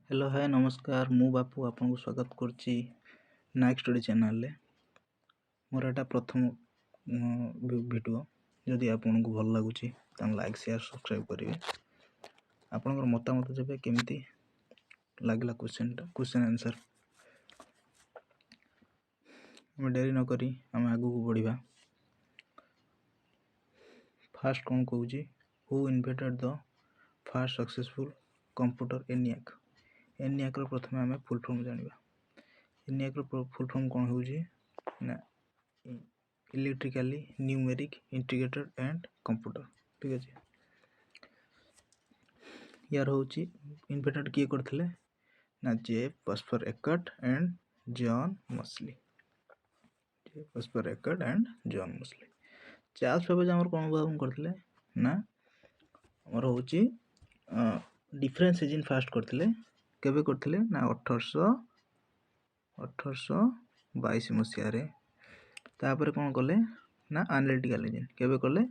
Hello hi नमस्कार मु बापू आपन को स्वागत करछि नाइक स्टडी चैनल रे मोर एटा प्रथम वीडियो जदि आपन को भल लागुछि त लाइक शेयर सब्सक्राइब करिवे आपन मतामत जेबे केमिति लागला क्वेश्चन आंसर हम डेरी न करी हम आगु को बढ़िबा फर्स्ट कोन कहूछि who invented the first successful computer ENIAC रो प्रथमे हमें फुल फॉर्म जानिबा ENIAC रो फुल फॉर्म कोन होउछि ना electrically numeric integrated and computer ठीक अछि यार होउछि इन्वेंटेड किए करथिले ना जे Presper Eckert and John Mauchly Charles Babbage हमर कोन उद्भावन करथिले ना हमर होउछि डिफरेंस इंजन फास्ट करथिले केबे करथिले ना 1822 मसिया रे तापर कोन कले ना एनालिटिकल इंजन केबे कले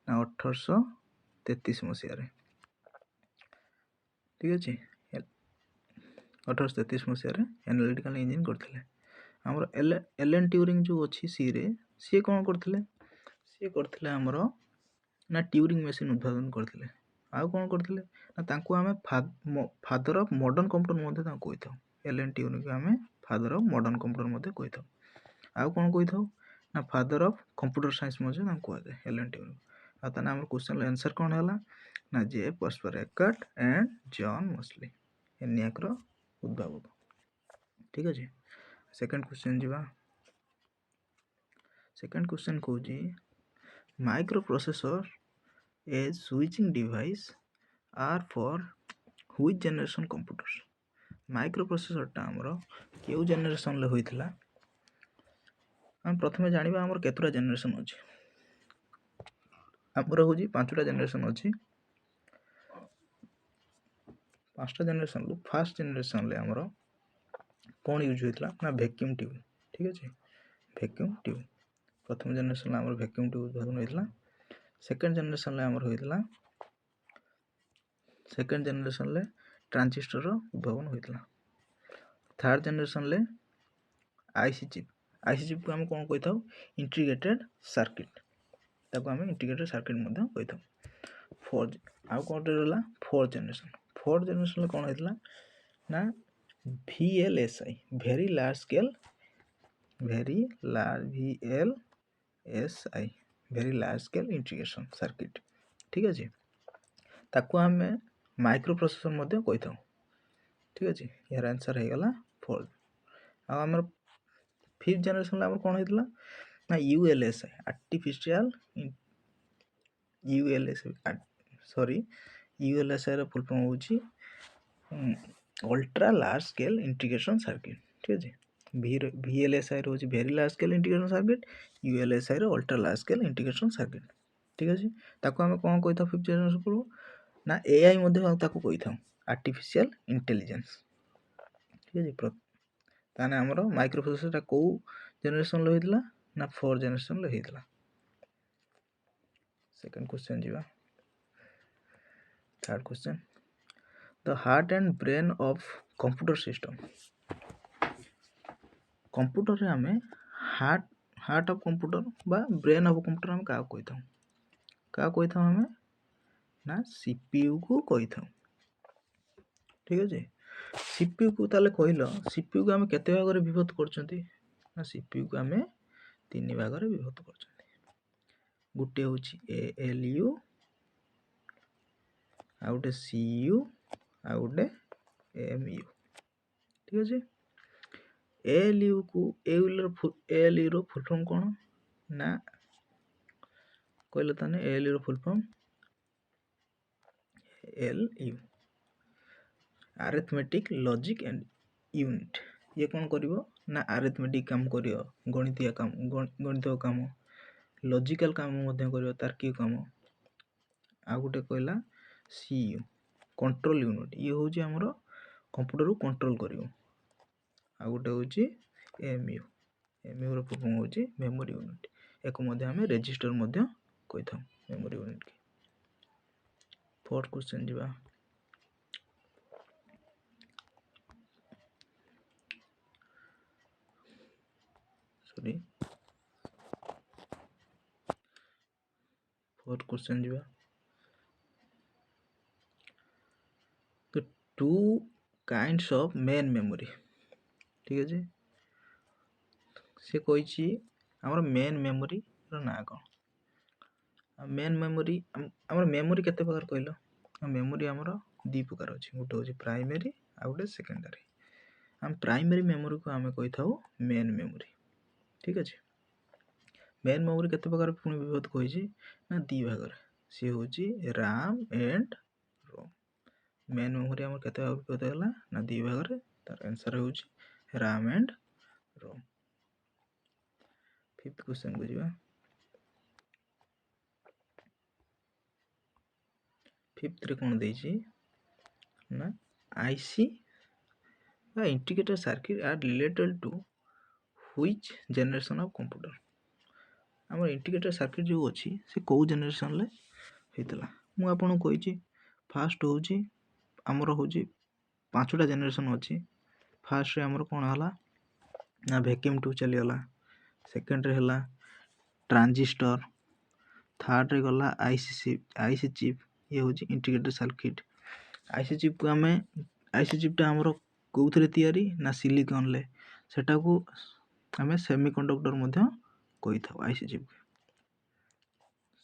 ना 1833 मसिया रे ठीक अछि 1833 मसिया रे एनालिटिकल इंजन करथिले हमर एलन ट्यूरिंग जो अछि सी रे सी कोन करथिले हमर ना ट्यूरिंग मशीन उद्भावन करथिले आ कोन करथिले ना तांको हमें फादर ऑफ मॉडर्न कंप्यूटर मध्ये ता कहिथौ एलन ट्यूरिंग को हमें फादर ऑफ मॉडर्न कंप्यूटर मध्ये कहिथौ आ कोन कहिथौ ना फादर ऑफ कंप्यूटर साइंस मध्ये ता कहै एलन ट्यूरिंग आ ता हमर क्वेश्चन आंसर कोन हला ना जे Presper Eckert and John Mauchly ENIAC रो उद्भावक ठीक अछि सेकंड क्वेश्चन जिबा सेकंड क्वेश्चन कहूजी microprocessor as switching device are for which generation computers microprocessor ता हमरो केउ जनरेशन ले होइथिला हम प्रथमे जानिबा हमर केतुरा जनरेशन अछि हमरो होजी पांचटा जनरेशन अछि पांचटा जनरेशन लो फर्स्ट जनरेशन ले हमरो कोन यूज होइथिला ना वैक्यूम ट्यूब ठीक अछि वैक्यूम ट्यूब प्रथम जनरेशन हमर वैक्यूम ट्यूब उद्भावन होइथिला सेकंड जनरेशन ले हमर होइथिला सेकंड जनरेशन ले ट्रांजिस्टर रो उद्भावन होइथिला थर्ड जनरेशन ले आईसी चिप को हम कोन कहिथौ इंटीग्रेटेड सर्किट ताको हम इंटीग्रेटेड सर्किट मध्ये कहिथौ फोर्थ आ कोन रहला फोर्थ जनरेशन ले कोन होइथिला ना VLSI very large scale integration circuit ठीक अछि ताको हमें माइक्रोप्रोसेसर मध्ये कहिथौ ठीक अछि यार आंसर हे गला फोर्थ आ हमर फिफ्थ जनरेशन ले हमर कोन होइथिला ना ULSI रो फुल फॉर्म होछि ultra large scale integration circuit ठीक अछि VLSI रो होछि very large scale integration circuit ULSI रो ultra large scale integration circuit ठीक अछि ताको हम कोन कहिथौ फिफ्थ जनरेशन को ना AI मध्ये ताको कहिथौ आर्टिफिशियल इंटेलिजेंस ठीक अछि ताने हमरो माइक्रोप्रोसेसर ता को जनरेशन ले होइथिला ना फोर्थ जनरेशन ले होइथिला सेकंड क्वेश्चन जिबा third question the heart and brain of computer system computer रे हमें हार्ट ऑफ कंप्यूटर बा ब्रेन ऑफ कंप्यूटर हम का कहिथौ हमें ना सीपीयू को कहिथौ ठीक अछि सीपीयू को ताले कहिलो सीपीयू को हम केते भाग रे विभक्त करछंती ना सीपीयू को हमें तीन भाग रे विभक्त करछंती गुटे होछि ALU आ गुटे CU आ गुटे MU ठीक अछि ALU रो फुल फॉर्म कोन ना कहले तने ALU रो full form LU arithmetic logic and unit ये कोन करिवो ना अरिथमेटिक काम करियो गणितीय काम लॉजिकल काम मध्ये करियो तार्किक काम आ गुटे कहला CU कंट्रोल यूनिट ये होची हमरो कंप्यूटर को कंट्रोल करियो आ गुटे होची MU रो फुल फॉर्म होची मेमोरी यूनिट एको मध्ये हमें रजिस्टर मध्ये कहिथौ मेमोरी यूनिट के फोर्थ क्वेश्चन जिबा सॉरी 4th क्वेश्चन जीवा तो 2 काइंड्स ऑफ मेन मेमोरी ठीक अच्छे सी कही आमर मेन मेमोरी ना कौन मेन मेमोरी आमर मेमोरी केते प्रकार कहल मेमोरी आमर दी प्रकार अच्छे गोटे हूँ प्राइमरी आ गोटे सेकेंडरी आम प्राइमरी मेमोरी को आम कही था मेन मेमोरी ठीक अच्छे मेन मेमोरी केते प्रकार पुणी विभक्त कही ना दी भाग सी हूँ RAM and ROM main memory आम केते भाग विभक्त है ना दी भाग तार आंसर हूँ RAM and Rome 5th question को जीवा 5th रे कौन देछि ना IC The integrated circuit are related to which generation of computer आम इंटीग्रेटेड सर्किट जो अच्छी से कौ जेनेरेशन ले होता मु आपन कही फास्ट हूँ आमर हूँ 5टा जेनेरेशन अच्छी फास्ट रे आमर कौन है ना वैक्यूम ट्यूब चलीगला सेकेंड रे है ट्रांजिस्टर थर्ड रे गला आईसी चिप ये हूँ इंटीग्रेटेड सर्किट आईसी चिप को आम आईसी चिपटा आमर कौन तैयारी ना सिलिकन ले सेटा को आम सेमीकंडक्टर मध्य कही था IC chip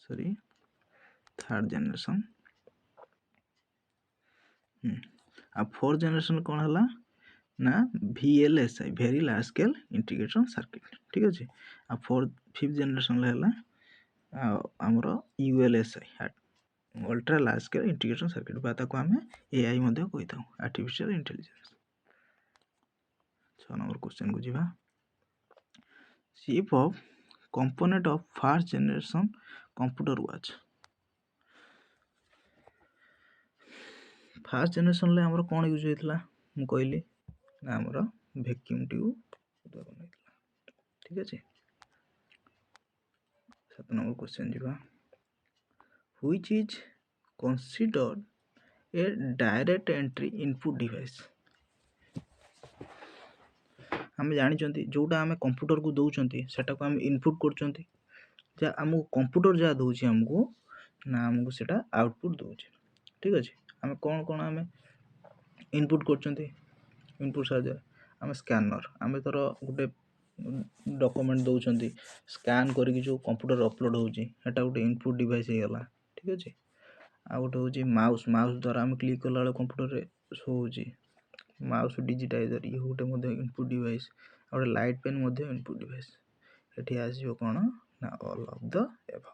sorry third generation आ 4th जेनरेशन कौन है ना VLSI very large scale integration circuit ठीक अच्छे आ 5th जेनरेशन है आमर ULSI ultra large scale integration circuit बा ताको आम AI मध्य कही था आर्टिफिशियल इंटेलिजेंस 6 नंबर क्वेश्चन को जीवा chip off component of first generation computer watch first generation ले हमर कोन यूज होइतला मु कहली ना हमर वैक्यूम ट्यूब उद्भावन होइतला ठीक अछि 7 नंबर क्वेश्चन जीवा which is considered A direct entry input device आम जानी जोटा आम कंप्यूटर को दौरान सेटा को आम इनपुट कर आमको कंप्यूटर जहाँ दौर आमको ना आमको सेटा आउटपुट दौर ठीक अच्छे आम कौन कौन आम इनपुट कर इनपुट साहाय्य आम स्कैनर आम तर गोटे डॉक्यूमेंट दौरान स्कैन करके जो कंप्यूटर अपलोड होटा गोटे इनपुट डिवाइस हो गला ठीक अच्छे आ गोटे हूँ माउस माउस द्वारा आम क्लिक कला बेले कंप्यूटर शो हो माउस डिजिटाइजर ये गोटे इनपुट डिवाइस गोटे लाइट पेन इनपुट डिवाइस ये आसो कौन ना ऑल ऑफ द एबव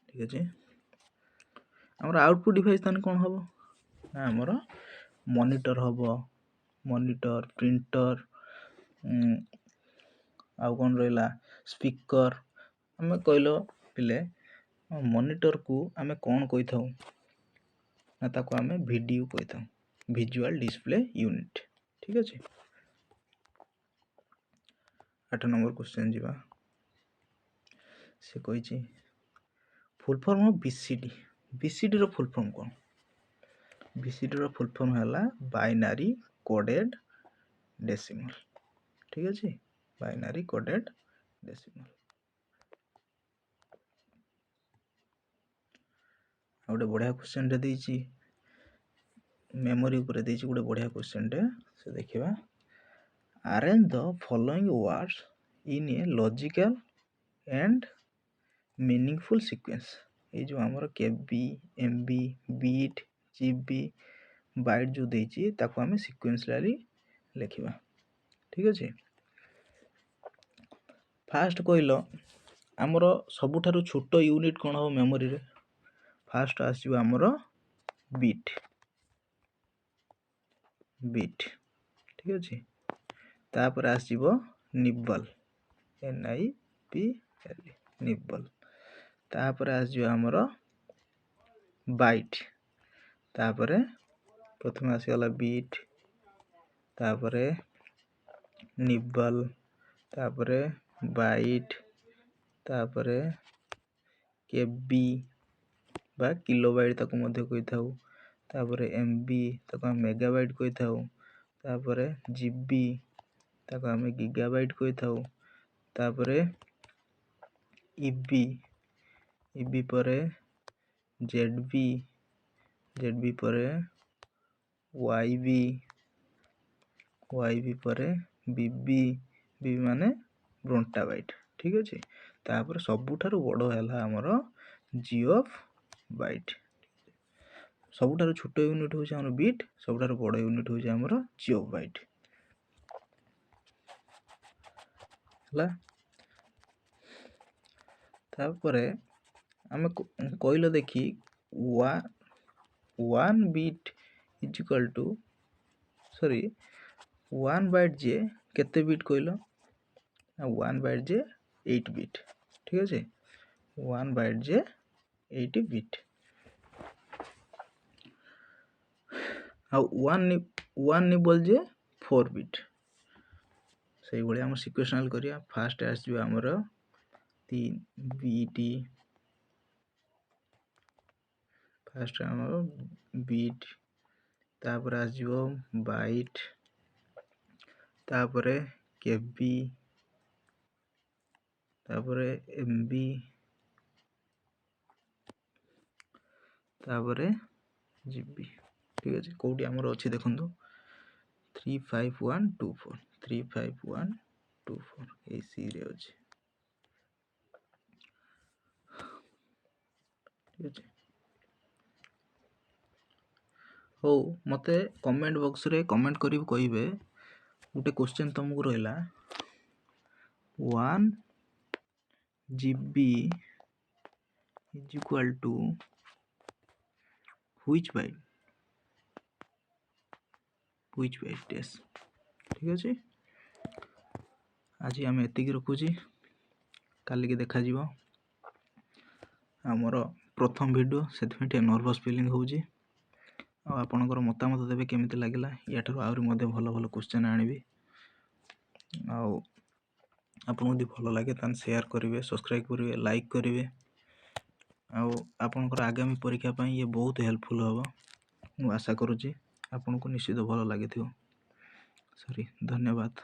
ठीक अच्छे आमर आउटपुट डिवाइस ताने कौन हम ना आमर मॉनिटर हम मॉनिटर प्रिंटर आउ कौन रहा स्पीकर आम कहल पिले मॉनिटर को आम कौन कही था ना ताको आम वीडियो कही था विजुअल डिस्प्ले यूनिट ठीक अच्छे 8 नंबर क्वेश्चन जीवा से कही full form of BCD BCD रो फुल फॉर्म कौन बीसीडी रो फुल फॉर्म है बाइनरी कोडेड डेसिमल ठीक अच्छे बाइनरी कोडेड डेसिमल गोटे बढ़िया क्वेश्चन देती मेमोरी ऊपर देती गोटे बढ़िया क्वेश्चन से देखा arrange the following words in a logical and meaningful sequence ये जो आमर केबी एमबी बीट जीबी बाइट जो देती ताको आम सीक्वेंशियली लिखा ठीक अच्छे फास्ट कहल आमर सबुठारु छोट यूनिट कौन हम मेमोरी रे फास्ट आसो आमर बीट बीट ठीक अच्छे तापर आसो निबल NIBL निबल तापर आसो आमर बाइट तापर प्रथम आसीगला बीट तापर निबल तापर बाइट तापर केबी बा किलोबाइट ताको मध्य कही था तापर एमबी ताको मेगाबाइट कही था तापर जीबी ତାକୁ ଆମେ ଗିଗାବାଇଟ୍ କହିଥାଉ। ତାପରେ ଇବି ପରେ ଜେଡବି ପରେ ୱାଇବି ପରେ ବିବି ମାନେ ବ୍ରୋଣ୍ଟାବାଇଟ୍। ଠିକ୍ ଅଛି। ତାପରେ ସବୁଠାରୁ ବଡ଼ ହେଲା ଆମର ଜିଓଫ୍ ବାଇଟ୍। ସବୁଠାରୁ ଛୋଟ ୟୁନିଟ୍ ହେଉଛି ଆମର ବିଟ୍, ସବୁଠାରୁ ବଡ଼ ୟୁନିଟ୍ ହେଉଛି ଆମର ଜିଓଫ୍ ବାଇଟ୍ ହେଲା। ତାପରେ ଆମେ କହିଲ ଦେଖି 1 bit is equal to 1 byte ଯେ କେତେ ବିଟ୍ କହିଲ? 1 ବାଇଟ୍ ଯେ 8 ବିଟ୍। ଠିକ୍ ଅଛି। 1 ବାଇଟ୍ ଯେ 8 ବିଟ୍। ଆଉ 1 ନିବଲ୍ ଯେ 4 ବିଟ୍। ସେଇଭଳି ଆମର ସିକ୍ୱେନ୍ସିଆଲ କରିବା। ଫାଷ୍ଟ ଆସିଯିବ ଆମର 3 ବିଟ୍, ଫାଷ୍ଟ ଆମର ବିଟ୍, ତାପରେ ଆସିଯିବ ବାଇଟ୍, ତାପରେ କେବି, ତାପରେ ଏମବି, ତାପରେ ଜିବି। ଠିକ୍ ଅଛି। କେଉଁଠି ଆମର ଅଛି ଦେଖନ୍ତୁ 35124 ଏଇ ସିରେ ଅଛି। ଠିକ୍ ଅଛି। ହଉ, ମୋତେ କମେଣ୍ଟ ବକ୍ସରେ କମେଣ୍ଟ କରିକି କହିବେ। ଗୋଟେ କ୍ୱେଶ୍ଚନ୍ ତୁମକୁ ରହିଲା 1 GB is equal two which byte yes। ଠିକ୍ ଅଛି। ଆଜି ଆମେ ଏତିକି ରଖୁଛି, କାଲିକି ଦେଖାଯିବ। ଆମର ପ୍ରଥମ ଭିଡ଼ିଓ, ସେଥିପାଇଁ ଟିକେ ନର୍ଭସ୍ ଫିଲିଂ ହେଉଛି। ଆଉ ଆପଣଙ୍କର ମତାମତ ଦେବେ କେମିତି ଲାଗିଲା। ୟାଠାରୁ ଆହୁରି ମଧ୍ୟ ଭଲ ଭଲ କ୍ୱେଶ୍ଚନ୍ ଆଣିବି। ଆଉ ଆପଣଙ୍କୁ ଯଦି ଭଲ ଲାଗେ ତାହେଲେ ସେୟାର କରିବେ, ସବସ୍କ୍ରାଇବ୍ କରିବେ, ଲାଇକ୍ କରିବେ। ଆଉ ଆପଣଙ୍କର ଆଗାମୀ ପରୀକ୍ଷା ପାଇଁ ଇଏ ବହୁତ ହେଲ୍ପଫୁଲ୍ ହେବ। ମୁଁ ଆଶା କରୁଛି ଆପଣଙ୍କୁ ନିଶ୍ଚିତ ଭଲ ଲାଗିଥିବ। ଧନ୍ୟବାଦ।